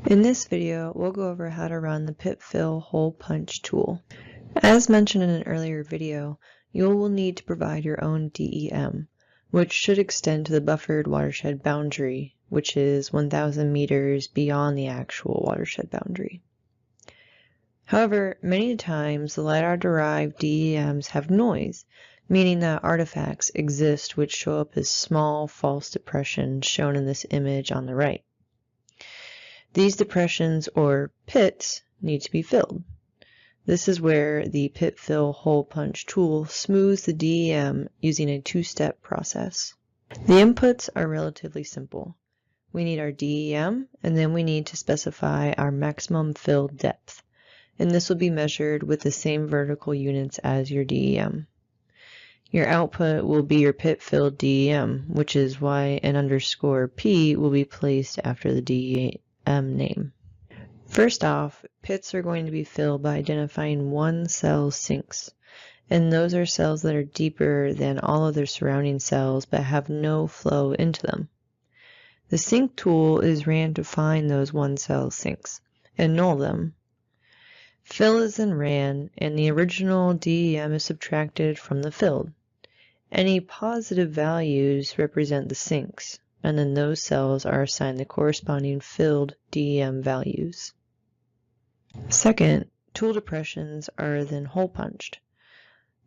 In this video, we'll go over how to run the pit fill hole punch tool. As mentioned in an earlier video, you will need to provide your own DEM, which should extend to the buffered watershed boundary, which is 1,000 meters beyond the actual watershed boundary. However, many times the LiDAR-derived DEMs have noise, meaning that artifacts exist which show up as small false depressions shown in this image on the right. These depressions, or pits, need to be filled. This is where the pit fill hole punch tool smooths the DEM using a two-step process. The inputs are relatively simple. We need our DEM, and then we need to specify our maximum fill depth, and this will be measured with the same vertical units as your DEM. Your output will be your pit filled DEM, which is why an _P will be placed after the DEM name. First off, pits are going to be filled by identifying one cell's sinks, and those are cells that are deeper than all of their surrounding cells but have no flow into them. The sink tool is ran to find those one cell sinks and null them. Fill is then ran, and the original DEM is subtracted from the filled. Any positive values represent the sinks, and then those cells are assigned the corresponding filled DEM values. Second, tool depressions are then hole punched.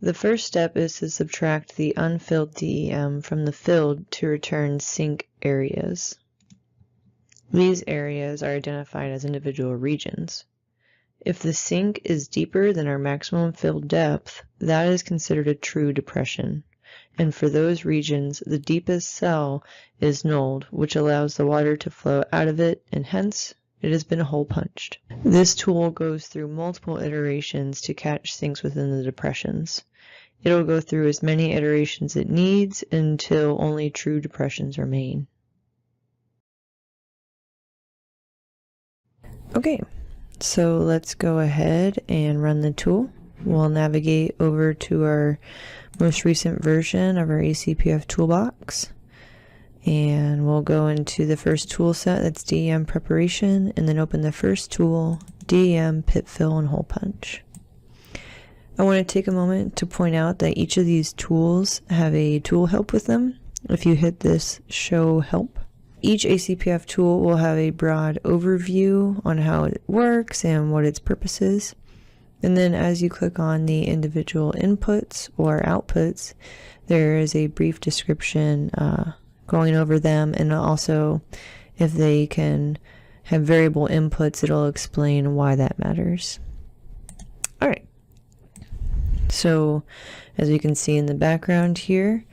The first step is to subtract the unfilled DEM from the filled to return sink areas. These areas are identified as individual regions. If the sink is deeper than our maximum filled depth, that is considered a true depression. And for those regions, the deepest cell is nulled, which allows the water to flow out of it, and hence, it has been hole punched. This tool goes through multiple iterations to catch sinks within the depressions. It'll go through as many iterations it needs until only true depressions remain. Okay, so let's go ahead and run the tool. We'll navigate over to our most recent version of our ACPF toolbox, and we'll go into the first tool set, that's DEM preparation, and then open the first tool, DEM pit fill and hole punch. I want to take a moment to point out that each of these tools have a tool help with them. If you hit this show help, each ACPF tool will have a broad overview on how it works and what its purpose is. And then as you click on the individual inputs or outputs, there is a brief description going over them, and also if they can have variable inputs, it'll explain why that matters. Alright, so as you can see in the background here,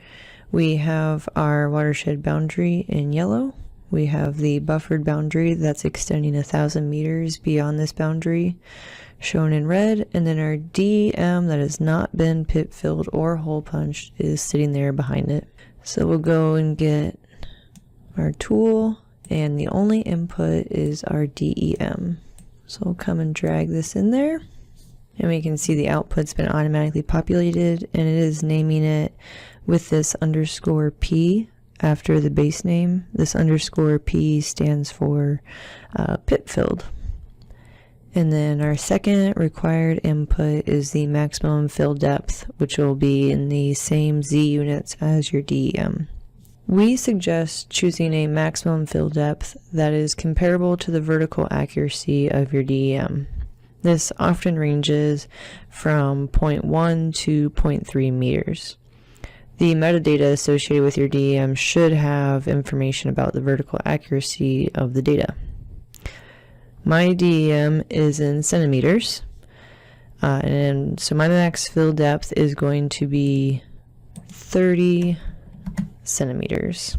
we have our watershed boundary in yellow. We have the buffered boundary that's extending 1,000 meters beyond this boundary, shown in red, and then our DEM that has not been pit filled or hole punched is sitting there behind it. So we'll go and get our tool, and the only input is our DEM. So we'll come and drag this in there, and we can see the output's been automatically populated, and it is naming it with this _P after the base name. This _P stands for pit filled. And then our second required input is the maximum fill depth, which will be in the same Z units as your DEM. We suggest choosing a maximum fill depth that is comparable to the vertical accuracy of your DEM. This often ranges from 0.1 to 0.3 meters. The metadata associated with your DEM should have information about the vertical accuracy of the data. My DEM is in centimeters, and so my max fill depth is going to be 30 centimeters.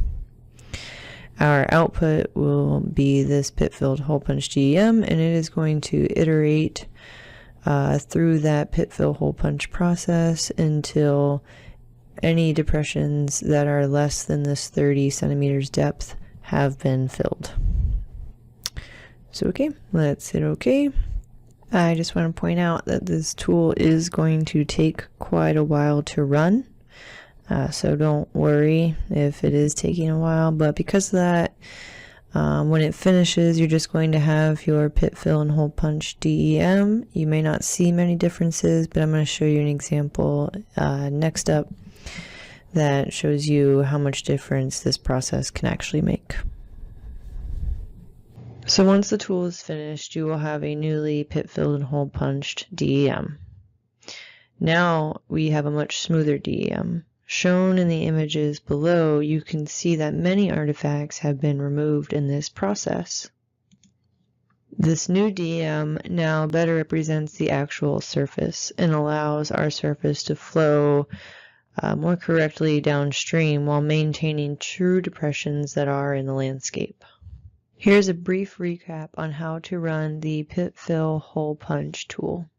Our output will be this pit filled hole punch DEM, and it is going to iterate through that pit fill hole punch process until any depressions that are less than this 30 centimeters depth have been filled. So okay, let's hit OK. I just want to point out that this tool is going to take quite a while to run. So don't worry if it is taking a while, but because of that, When it finishes, you're just going to have your pit fill and hole punch DEM. You may not see many differences, but I'm going to show you an example next up that shows you how much difference this process can actually make. So once the tool is finished, you will have a newly pit filled and hole punched DEM. Now we have a much smoother DEM. Shown in the images below, you can see that many artifacts have been removed in this process. This new DEM now better represents the actual surface and allows our surface to flow more correctly downstream while maintaining true depressions that are in the landscape. Here's a brief recap on how to run the pit fill hole punch tool.